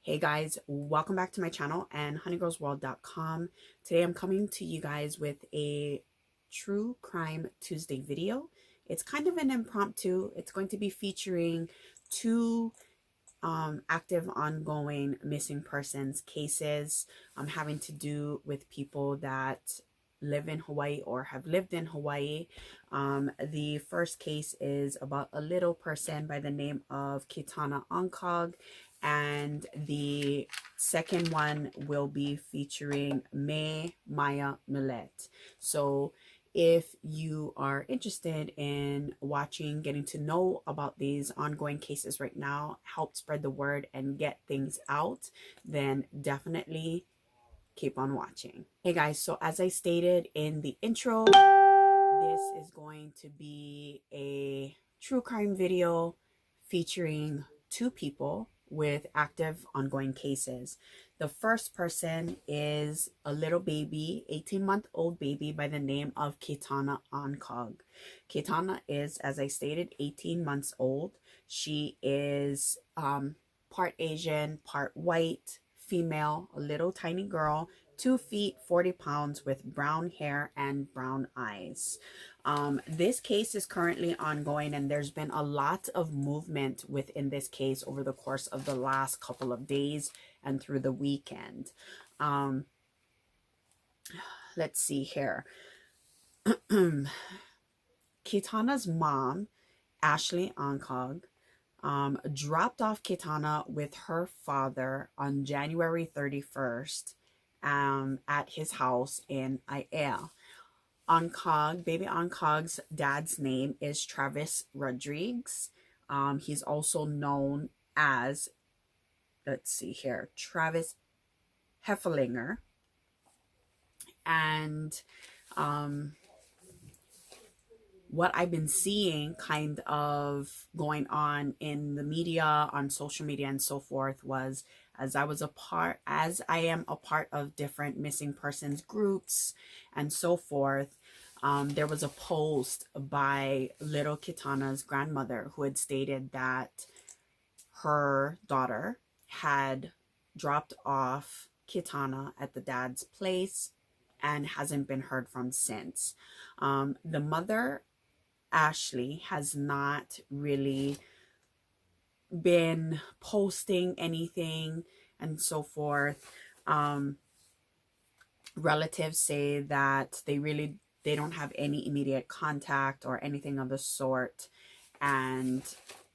Hey guys, welcome back to my channel and honeygirlsworld.com. Today I'm coming to you guys with a True Crime Tuesday video. It's kind of an impromptu. It's going to be featuring two active ongoing missing persons cases having to do with people that live in Hawaii or have lived in Hawaii. The first case is about a little person by the name of Kytana Ancog, and the second one will be featuring Maya Millette. So if you are interested in watching, getting to know about these ongoing cases right now, help spread the word and get things out, then definitely keep on watching. Hey guys, so as I stated in the intro, this is going to be a true crime video featuring two people with active ongoing cases. The first person is a little baby, 18-month-old baby by the name of Kytana Ancog. Kytana is, as I stated, 18 months old. She is part Asian, part white, female, a little tiny girl, 2 feet 40 pounds with brown hair and brown eyes. This case is currently ongoing, and there's been a lot of movement within this case over the course of the last couple of days and through the weekend. Let's see here. Kytana's mom, Ashley Ancog, dropped off Kytana with her father on January 31st at his house in Aiea. Ancog, baby Ancog's dad's name is Travis Rodrigues. He's also known as, let's see here, Travis Heffelinger. And what I've been seeing kind of going on in the media, on social media and so forth, was as I am a part of different missing persons groups and so forth, there was a post by little Kytana's grandmother who had stated that her daughter had dropped off Kytana at the dad's place and hasn't been heard from since. The mother, Ashley, has not really been posting anything and so forth. Relatives say that they don't have any immediate contact or anything of the sort, and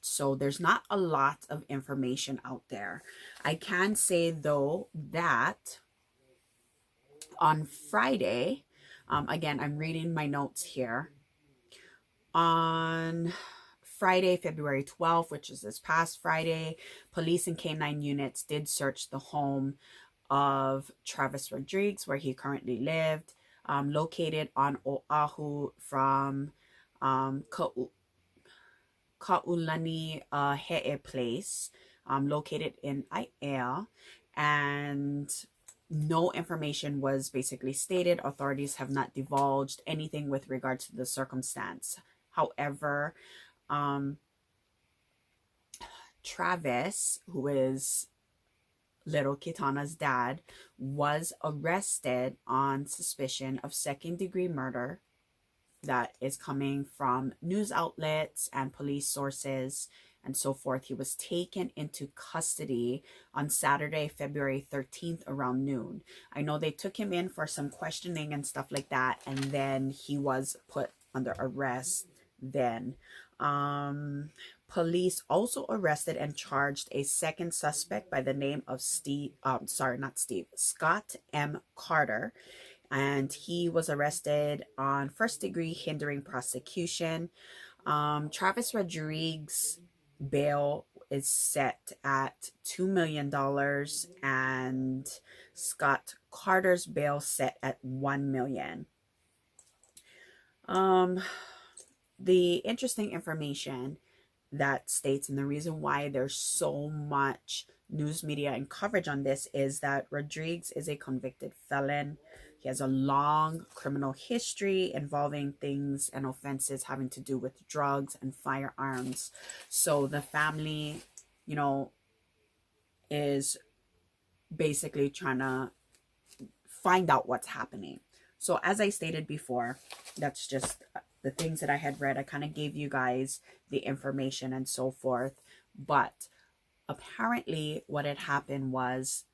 so there's not a lot of information out there. I can say though that on Friday, again, I'm reading my notes here, on Friday, February 12th, which is this past Friday, police and K9 units did search the home of Travis Rodrigues, where he currently lived, located on Oahu from Kaulani He'e Place, located in Aiea, and no information was basically stated. Authorities have not divulged anything with regard to the circumstance. However, Travis, who is little Kytana's dad, was arrested on suspicion of second-degree murder. That is coming from news outlets and police sources and so forth. He was taken into custody on Saturday, February 13th around noon. I know they took him in for some questioning and stuff like that, and then he was put under arrest then. Police also arrested and charged a second suspect by the name of Scott M. Carter, and he was arrested on first-degree hindering prosecution. Travis Rodrigues' bail is set at $2 million, and Scott Carter's bail set at $1 million. The interesting information that states, and the reason why there's so much news media and coverage on this, is that Rodrigues is a convicted felon. He has a long criminal history involving things and offenses having to do with drugs and firearms. So the family, is basically trying to find out what's happening. So as I stated before, that's just the things that I had read. I kind of gave you guys the information and so forth. But apparently what had happened was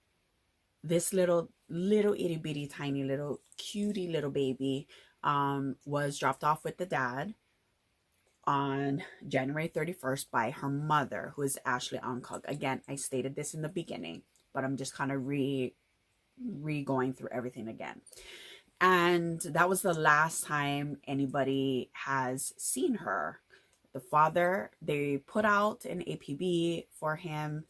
this little itty bitty tiny little cutie little baby was dropped off with the dad on January 31st by her mother, who is Ashley Ancog. Again, I stated this in the beginning, but I'm just kind of going through everything again. And that was the last time anybody has seen her. The father, they put out an APB for him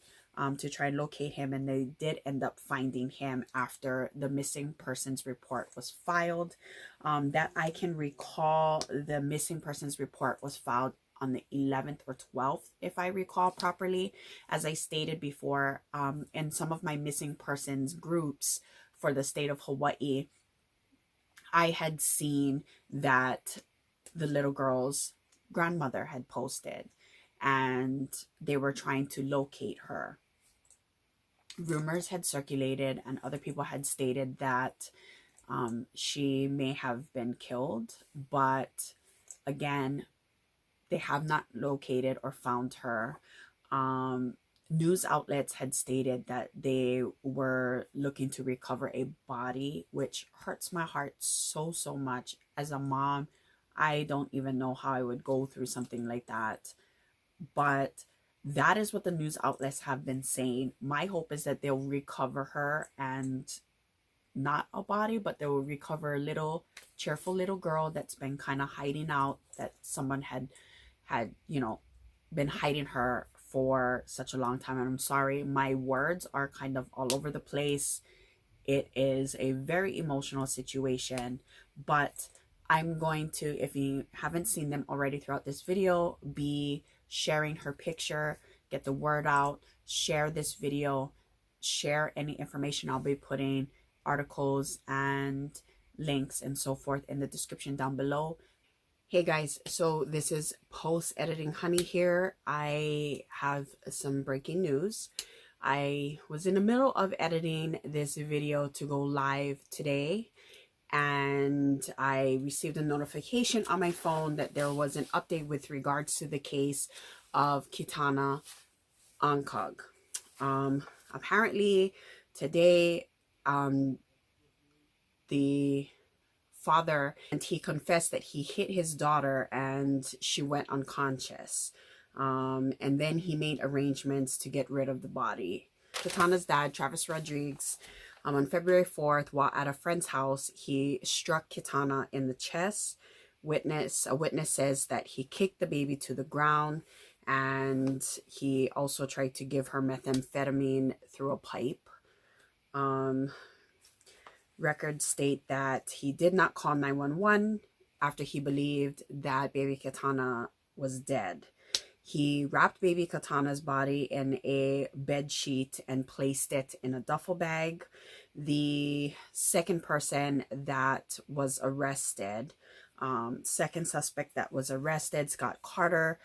to try and locate him, and they did end up finding him after the missing persons report was filed. That I can recall, the missing persons report was filed on the 11th or 12th, if I recall properly. As I stated before, in some of my missing persons groups for the state of Hawaii, I had seen that the little girl's grandmother had posted, and they were trying to locate her. Rumors had circulated, and other people had stated that she may have been killed, but again, they have not located or found her. News outlets had stated that they were looking to recover a body, which hurts my heart so much. As a mom, I don't even know how I would go through something like that. But that is what the news outlets have been saying. My hope is that they'll recover her, and not a body, but they will recover a little cheerful little girl that's been kind of hiding out, that someone had you know, been hiding her for such a long time. And I'm sorry, my words are kind of all over the place. It is a very emotional situation, but I'm going to, if you haven't seen them already throughout this video, be sharing her picture, get the word out, share this video, share any information I'll be putting, articles and links and so forth, in the description down below. Hey guys, so this is post-editing Honey here. I have some breaking news. I was in the middle of editing this video to go live today, and I received a notification on my phone that there was an update with regards to the case of Kytana Ancog. Apparently today, the father, and he confessed that he hit his daughter and she went unconscious, and then he made arrangements to get rid of the body. Kytana's dad, Travis Rodrigues, on February 4th, while at a friend's house, he struck Kytana in the chest. A witness says that he kicked the baby to the ground, and he also tried to give her methamphetamine through a pipe. Records state that he did not call 911 after he believed that baby Kytana was dead. He wrapped baby Kytana's body in a bed sheet and placed it in a duffel bag. The second person that was arrested, second suspect that was arrested, Scott Carter,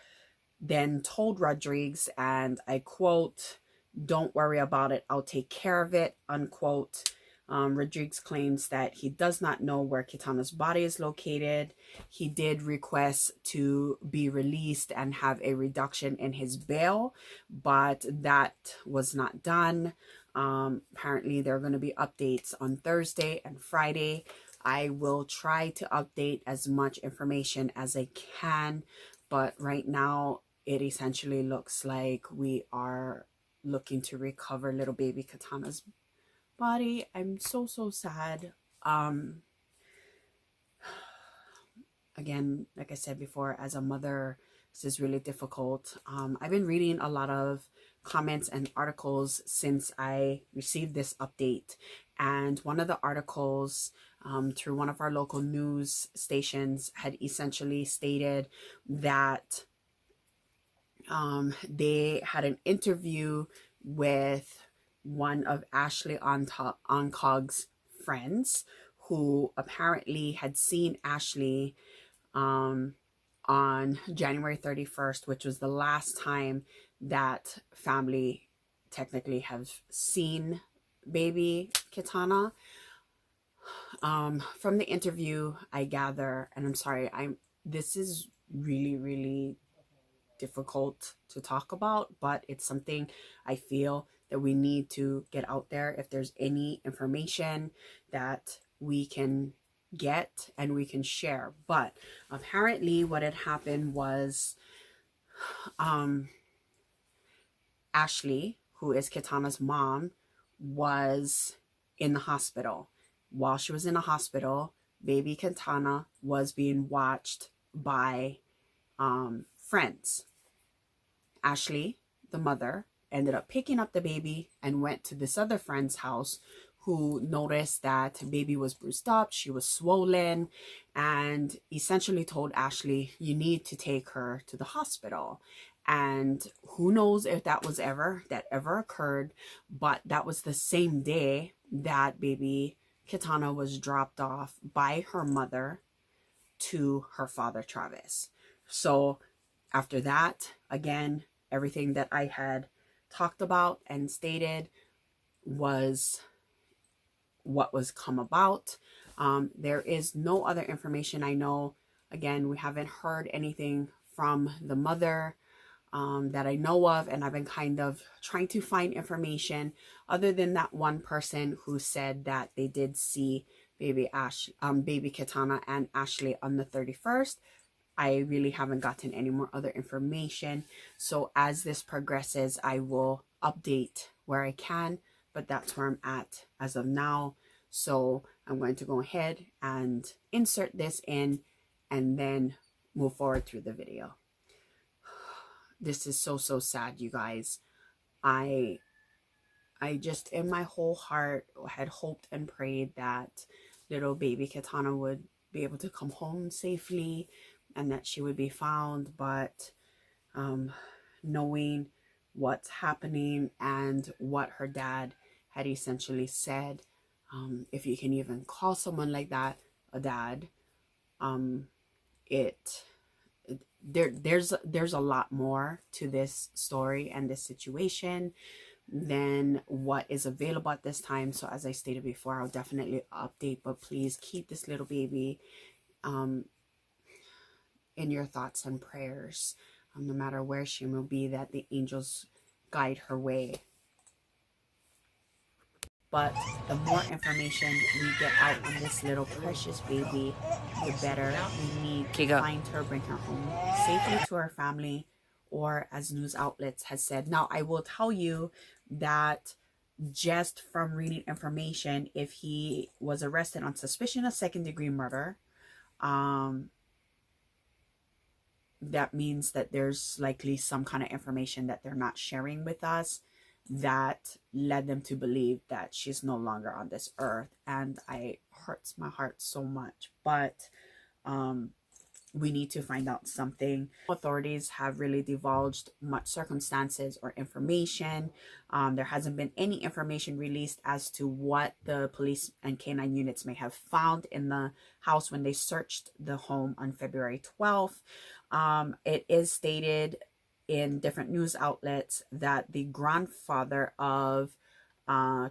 then told Rodrigues, and I quote, "Don't worry about it, I'll take care of it," unquote. Rodrigues claims that he does not know where Kytana's body is located. He did request to be released and have a reduction in his bail, but that was not done. Apparently there are going to be updates on Thursday and Friday. I will try to update as much information as I can, but right now it essentially looks like we are looking to recover little baby Kytana's body. I'm so sad. Again, like I said before, as a mother, this is really difficult. I've been reading a lot of comments and articles since I received this update, and one of the articles through one of our local news stations had essentially stated that they had an interview with one of Ashley Ancog's friends, who apparently had seen Ashley on January 31st, which was the last time that family technically have seen baby Kytana, from the interview, I gather, and I'm sorry, this is really, really difficult to talk about, but it's something I feel that we need to get out there. If there's any information that we can get and we can share. But apparently what had happened was Ashley, who is Kytana's mom, was in the hospital. While she was in the hospital, baby Kytana was being watched by friends. Ashley, the mother, ended up picking up the baby and went to this other friend's house, who noticed that baby was bruised up, she was swollen, and essentially told Ashley, you need to take her to the hospital. And who knows if that ever occurred, but that was the same day that baby Kytana was dropped off by her mother to her father, Travis. So after that, again, everything that I had talked about and stated was what was come about. There is no other information I know. Again, we haven't heard anything from the mother that I know of, and I've been kind of trying to find information other than that one person who said that they did see baby Kytana and Ashley on the 31st. I really haven't gotten any more other information. So as this progresses, I will update where I can, but that's where I'm at as of now. So I'm going to go ahead and insert this in and then move forward through the video. This is so sad, you guys. I just, in my whole heart, had hoped and prayed that little baby Kytana would be able to come home safely and that she would be found. But knowing what's happening and what her dad had essentially said, if you can even call someone like that a dad, there's a lot more to this story and this situation than what is available at this time. So as I stated before, I'll definitely update, but please keep this little baby in your thoughts and prayers, no matter where she will be, that the angels guide her way. But the more information we get out on this little precious baby, the better. We need to find her, bring her home safely to her family, or as news outlets has said. Now, I will tell you that just from reading information, if he was arrested on suspicion of second-degree murder, that means that there's likely some kind of information that they're not sharing with us that led them to believe that she's no longer on this earth. And it hurts my heart so much, but we need to find out something. Authorities have really divulged much circumstances or information. There hasn't been any information released as to what the police and canine units may have found in the house when they searched the home on February 12th. It is stated in different news outlets that the grandfather of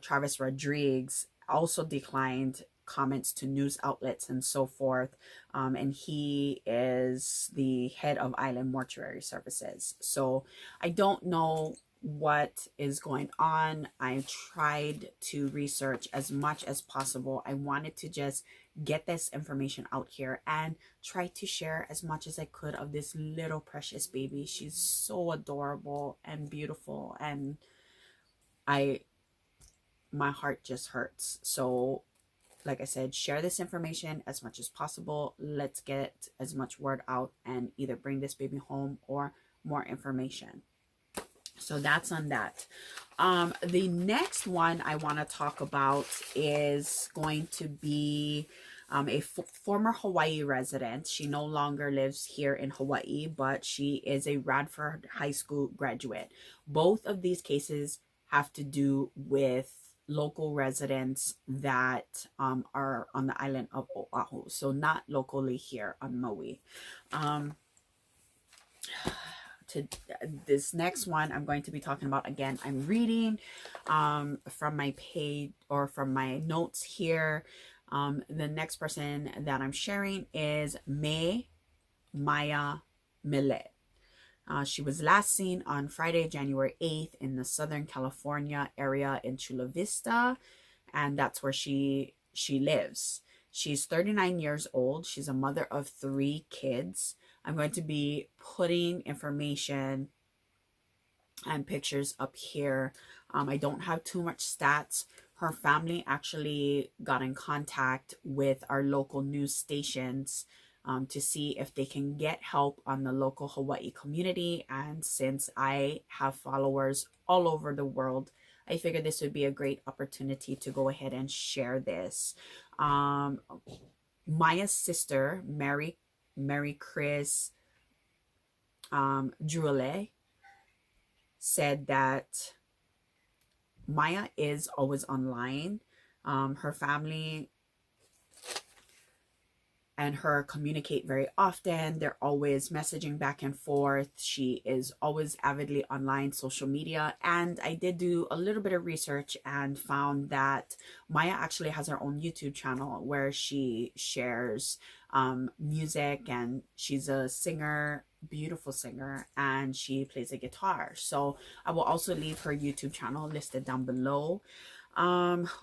Travis Rodrigues also declined comments to news outlets and so forth, and he is the head of Island Mortuary Services. So I don't know what is going on. I tried to research as much as possible. I wanted to just get this information out here and try to share as much as I could of this little precious baby. She's so adorable and beautiful, and my heart just hurts. So like I said, share this information as much as possible. Let's get as much word out and either bring this baby home or more information. So that's on that. The next one I want to talk about is going to be a former Hawaii resident. She no longer lives here in Hawaii, but she is a Radford High School graduate. Both of these cases have to do with local residents that are on the island of Oahu, so not locally here on Maui. to this next one I'm going to be talking about, again, I'm reading from my page or from my notes here. The next person that I'm sharing is Maya Millette. She was last seen on Friday, January 8th in the Southern California area in Chula Vista, and that's where she lives. She's 39 years old. She's a mother of 3 kids. I'm going to be putting information and pictures up here. I don't have too much stats. Her family actually got in contact with our local news stations to see if they can get help on the local Hawaii community. And since I have followers all over the world, I figured this would be a great opportunity to go ahead and share this. Maya's sister, Mary Chris Julie, said that Maya is always online. Her family and her communicate very often. They're always messaging back and forth. She is always avidly online social media. And I did do a little bit of research and found that Maya actually has her own YouTube channel where she shares music, and she's a singer, beautiful singer, and she plays a guitar. So I will also leave her YouTube channel listed down below.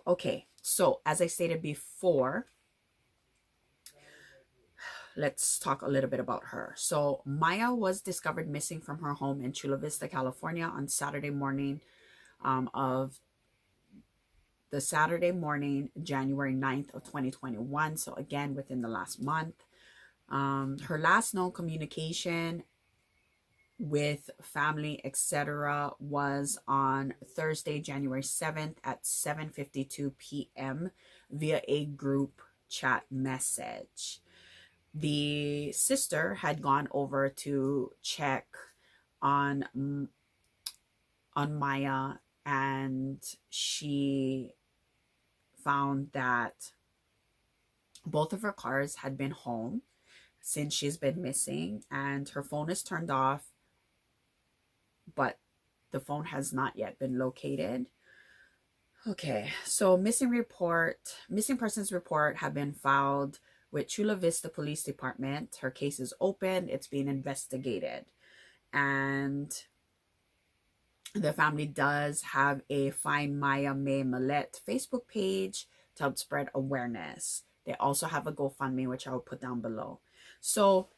Okay, so as I stated before, let's talk a little bit about her. So Maya was discovered missing from her home in Chula Vista, California on Saturday morning January 9th of 2021. So again, within the last month. Her last known communication with family, etc., was on Thursday, January 7th at 7:52 p.m. via a group chat message. The sister had gone over to check on Maya, and she found that both of her cars had been home since she's been missing, and her phone is turned off, but the phone has not yet been located. Okay, so missing persons report have been filed with Chula Vista Police Department. Her case is open. It's being investigated. And the family does have a Find Maya Millette Facebook page to help spread awareness. They also have a GoFundMe, which I will put down below. So,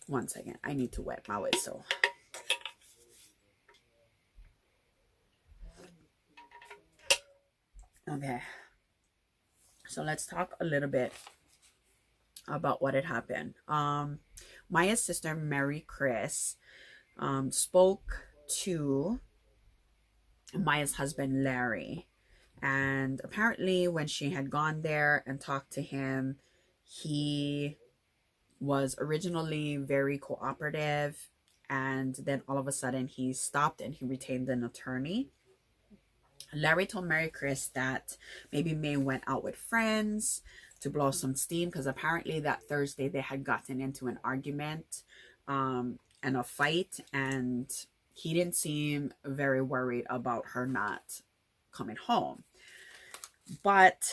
one second. I need to wet my whistle. Okay. So let's talk a little bit about what had happened. Maya's sister, Mary Chris, spoke to Maya's husband, Larry. And apparently when she had gone there and talked to him, he was originally very cooperative. And then all of a sudden he stopped and he retained an attorney. Larry told Mary Chris that maybe May went out with friends to blow some steam, because apparently that Thursday they had gotten into an argument and a fight, and he didn't seem very worried about her not coming home. But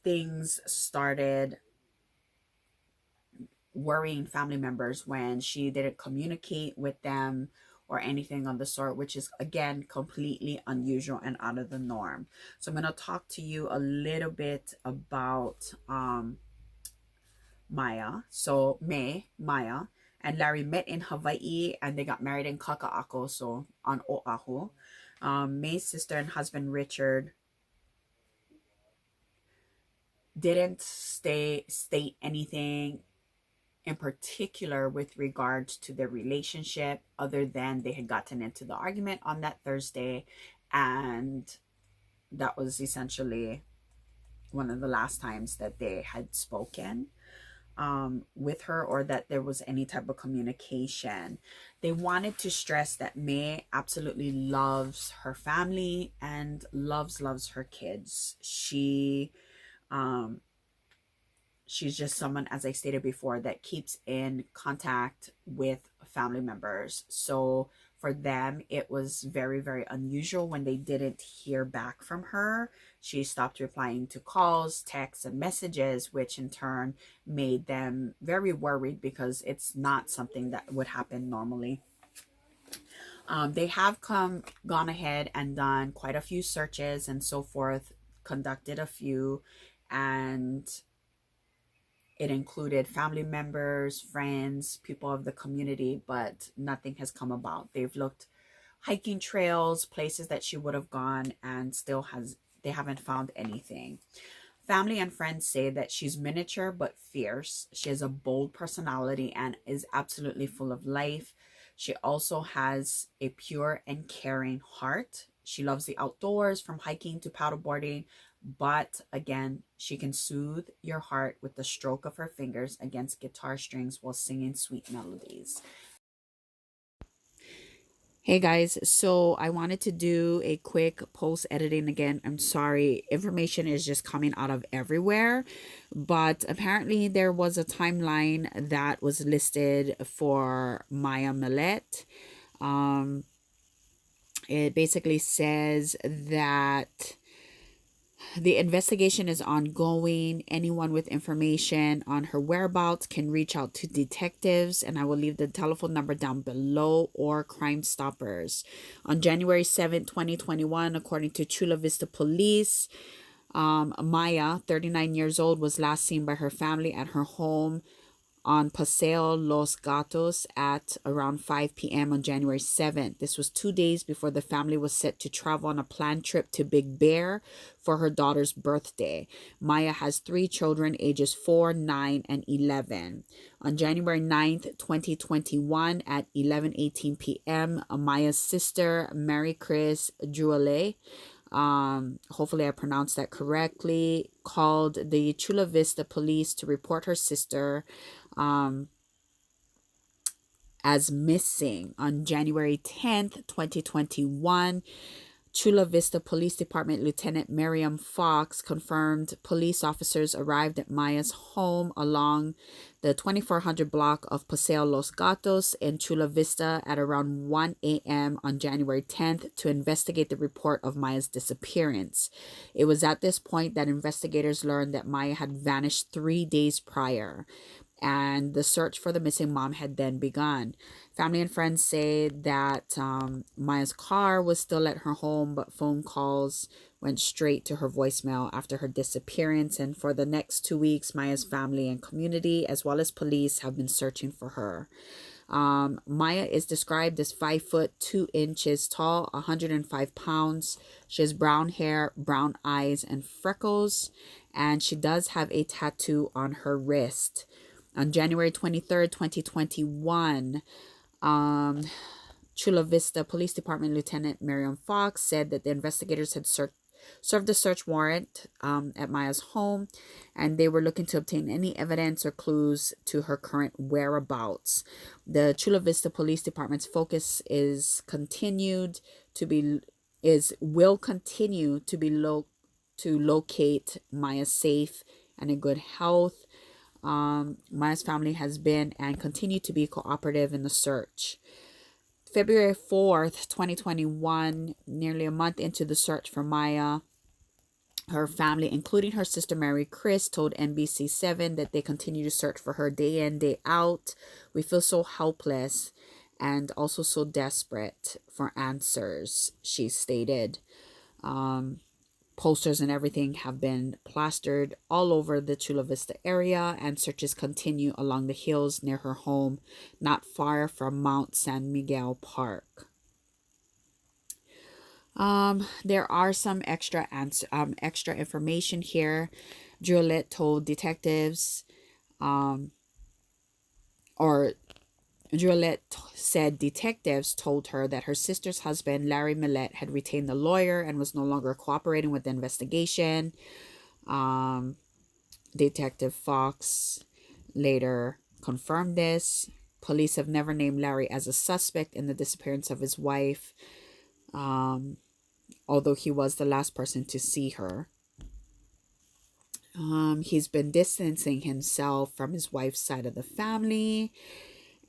things started worrying family members when she didn't communicate with them or anything of the sort, which is, again, completely unusual and out of the norm. So I'm going to talk to you a little bit about Maya. So Maya and Larry met in Hawaii, and they got married in Kaka'ako, so on Oahu. May's sister and husband, Richard, didn't state anything in particular with regards to their relationship, other than they had gotten into the argument on that Thursday, and that was essentially one of the last times that they had spoken with her, or that there was any type of communication. They wanted to stress that May absolutely loves her family and loves her kids. She she's just someone, as I stated before, that keeps in contact with family members. So for them, it was very, very unusual when they didn't hear back from her. She stopped replying to calls, texts, and messages, which in turn made them very worried because it's not something that would happen normally. They have gone ahead and done quite a few searches and so forth, conducted a few, and it included family members, friends, people of the community, but nothing has come about. They've looked hiking trails, places that she would have gone, and they haven't found anything. Family and friends say that she's miniature but fierce. She has a bold personality and is absolutely full of life. She also has a pure and caring heart. She loves the outdoors, from hiking to paddleboarding. But again, she can soothe your heart with the stroke of her fingers against guitar strings while singing sweet melodies. Hey guys, so I wanted to do a quick post editing again. I'm sorry, information is just coming out of everywhere, but apparently there was a timeline that was listed for Maya Millette. It basically says that the investigation is ongoing. Anyone with information on her whereabouts can reach out to detectives, and I will leave the telephone number down below, or Crime Stoppers. On January 7th, 2021, according to Chula Vista Police, Maya, 39 years old, was last seen by her family at her home on Paseo Los Gatos at around 5 p.m. on January 7th. This was 2 days before the family was set to travel on a planned trip to Big Bear for her daughter's birthday. Maya has 3 children, ages 4, 9, and 11. On January 9th, 2021 at 11:18 p.m., Maya's sister, Mary Chris Juale, hopefully I pronounced that correctly, called the Chula Vista Police to report her sister as missing. On January 10th, 2021, Chula Vista Police Department Lieutenant Miriam Fox confirmed police officers arrived at Maya's home along the 2400 block of Paseo Los Gatos in Chula Vista at around 1 a.m. on January 10th to investigate the report of Maya's disappearance. It was at this point that investigators learned that Maya had vanished 3 days prior, and the search for the missing mom had then begun. Family and friends say that Maya's car was still at her home, but phone calls went straight to her voicemail after her disappearance. And for the next 2 weeks, Maya's family and community, as well as police, have been searching for her. Maya is described as 5 foot 2 inches tall, 105 pounds. She has brown hair, brown eyes, and freckles, and she does have a tattoo on her wrist. On January 23rd, 2021, Chula Vista Police Department Lieutenant Miriam Fox said that the investigators had served a search warrant at Maya's home, and they were looking to obtain any evidence or clues to her current whereabouts. The Chula Vista Police Department's focus will continue to be to locate Maya safe and in good health. Maya's family has been and continue to be cooperative in the search. February 4th, 2021, nearly a month into the search for Maya, her family, including her sister Mary Chris, told NBC7 that they continue to search for her day in, day out. We feel so helpless and also so desperate for answers, she stated. Posters and everything have been plastered all over the Chula Vista area, and searches continue along the hills near her home, not far from Mount San Miguel Park. There are some extra information here. Juliet told detectives, Juliet said detectives told her that her sister's husband, Larry Millete, had retained a lawyer and was no longer cooperating with the investigation. Detective Fox later confirmed this. Police have never named Larry as a suspect in the disappearance of his wife, although he was the last person to see her. He's been distancing himself from his wife's side of the family.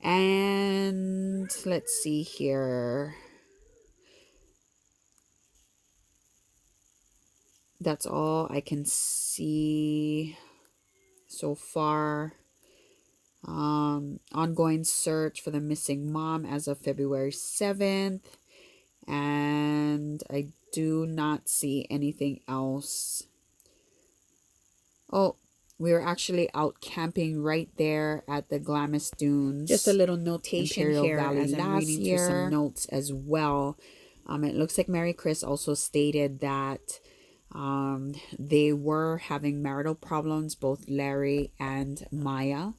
And let's see here. That's all I can see so far. Ongoing search for the missing mom as of February 7th. And I do not see anything else. Oh, we were actually out camping right there at the Glamis Dunes. Just a little notation Imperial here Valley as I'm reading through some notes as well. It looks like Mary Chris also stated that they were having marital problems, both Larry and Maya,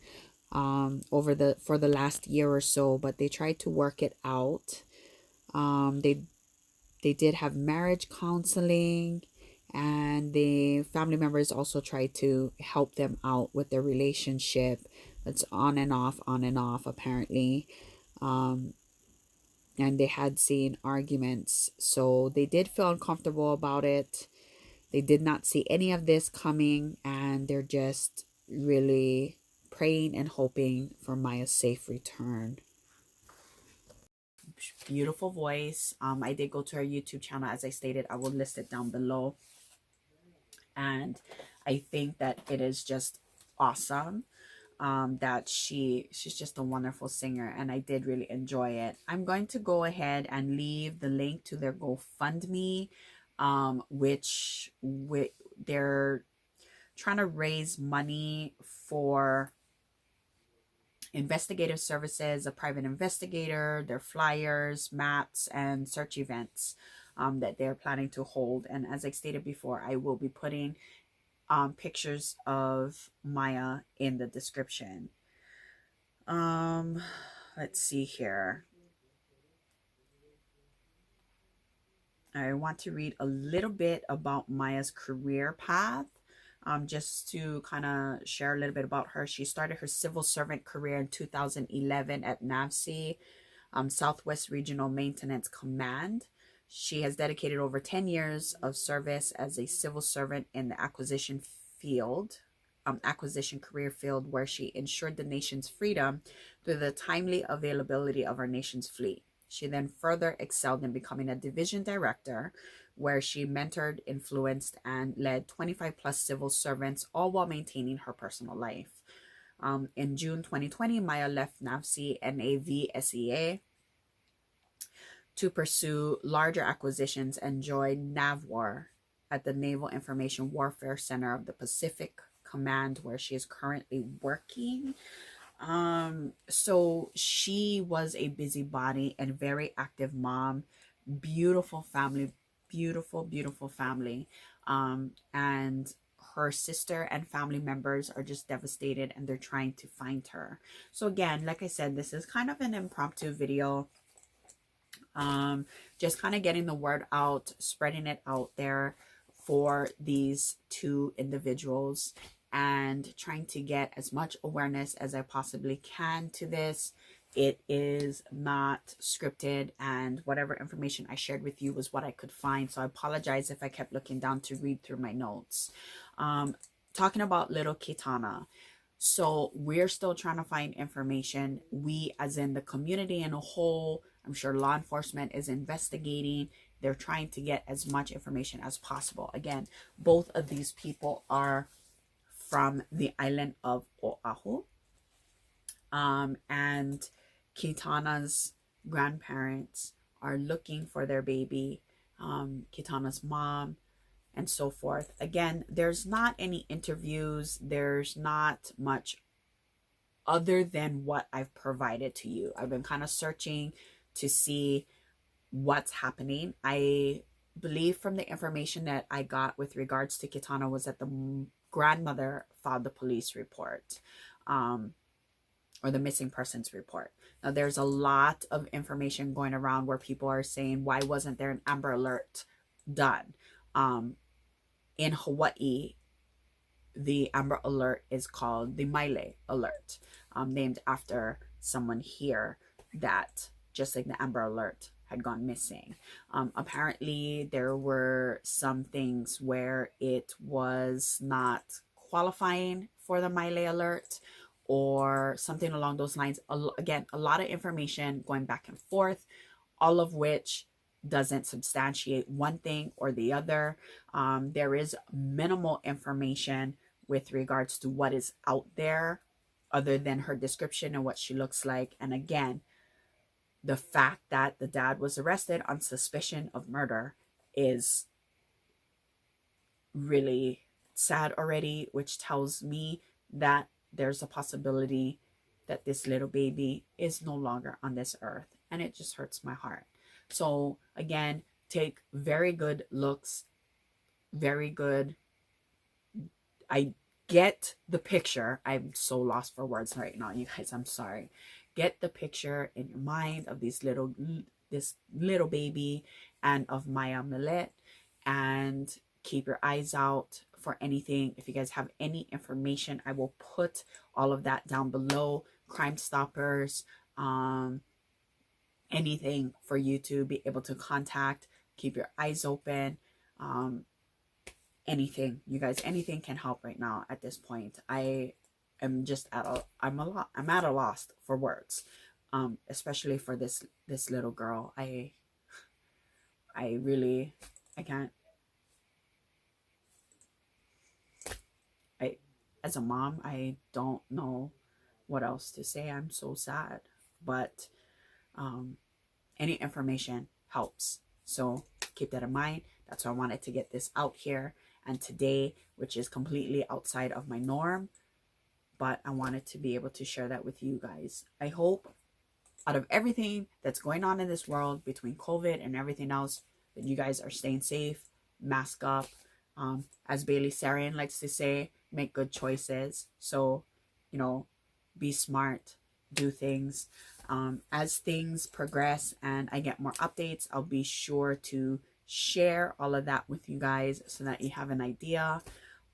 for the last year or so, but they tried to work it out. They did have marriage counseling, and the family members also tried to help them out with their relationship. It's on and off apparently. And they had seen arguments, so they did feel uncomfortable about it. They did not see any of this coming, and they're just really praying and hoping for Maya's safe return. Beautiful voice. I did go to her YouTube channel, as I stated. I will list it down below. And I think that it is just awesome. That she's just a wonderful singer, and I did really enjoy it. I'm going to go ahead and leave the link to their GoFundMe, which they're trying to raise money for investigative services, a private investigator, their flyers, maps, and search events that they're planning to hold. And as I stated before, I will be putting pictures of Maya in the description. Let's see here. I want to read a little bit about Maya's career path. Just to kind of share a little bit about her. She started her civil servant career in 2011 at NAVSE, Southwest Regional Maintenance Command. She has dedicated over 10 years of service as a civil servant in the acquisition career field, where she ensured the nation's freedom through the timely availability of our nation's fleet. She then further excelled in becoming a division director, where she mentored, influenced, and led 25 plus civil servants, all while maintaining her personal life. In June 2020, Maya left NAVSE NAVSEA to pursue larger acquisitions and joined NAVWAR at the Naval Information Warfare Center of the Pacific Command, where she is currently working. So she was a busybody and very active mom, beautiful family, beautiful family. And her sister and family members are just devastated, and they're trying to find her. So again, like I said, this is kind of an impromptu video. Just kind of getting the word out, spreading it out there for these two individuals, and trying to get as much awareness as I possibly can to this. It is not scripted, and whatever information I shared with you was what I could find. So I apologize if I kept looking down to read through my notes. Talking about little Kytana. So we're still trying to find information. We, as in the community in a whole, I'm sure law enforcement is investigating. They're trying to get as much information as possible. Again, both of these people are from the island of Oahu. And Kytana's grandparents are looking for their baby, Kytana's mom, and so forth. Again, there's not any interviews. There's not much other than what I've provided to you. I've been kind of searching to see what's happening. I believe from the information that I got with regards to Kytana was that the grandmother filed the police report, or the missing persons report. Now, there's a lot of information going around where people are saying, why wasn't there an Amber Alert done? In Hawaii, the Amber Alert is called the Millete Alert, named after someone here that, just like the Amber Alert, had gone missing. Apparently, there were some things where it was not qualifying for the Millete alert or something along those lines. Again, a lot of information going back and forth, all of which doesn't substantiate one thing or the other. There is minimal information with regards to what is out there other than her description and what she looks like. And again, the fact that the dad was arrested on suspicion of murder is really sad already, which tells me that there's a possibility that this little baby is no longer on this earth, and it just hurts my heart. So again, take very good looks, very good. I get the picture. I'm so lost for words right now, you guys. I'm sorry. Get the picture in your mind of this little baby and of Maya Millette, and keep your eyes out for anything. If you guys have any information, I will put all of that down below. Crime Stoppers, anything for you to be able to contact. Keep your eyes open. Anything, you guys, anything can help right now at this point. I am just I'm at a loss for words, especially for this little girl. I can't. As a mom, I don't know what else to say. I'm so sad, but any information helps. So keep that in mind. That's why I wanted to get this out here. And today, which is completely outside of my norm, but I wanted to be able to share that with you guys. I hope out of everything that's going on in this world between COVID and everything else, that you guys are staying safe, mask up. As Bailey Sarian likes to say, make good choices. So, you know, be smart, do things. As things progress and I get more updates, I'll be sure to share all of that with you guys so that you have an idea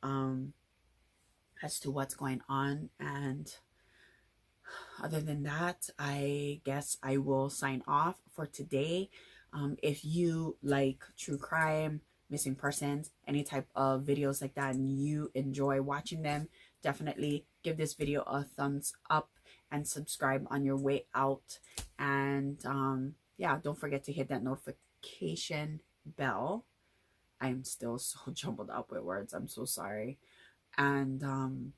as to what's going on. And other than that, I guess I will sign off for today. If you like true crime, missing persons, any type of videos like that, and you enjoy watching them, definitely give this video a thumbs up and subscribe on your way out. And yeah, don't forget to hit that notification bell. I'm still so jumbled up with words. I'm so sorry. And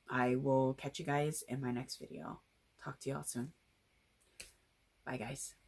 I will catch you guys in my next video. Talk to y'all soon. Bye, guys.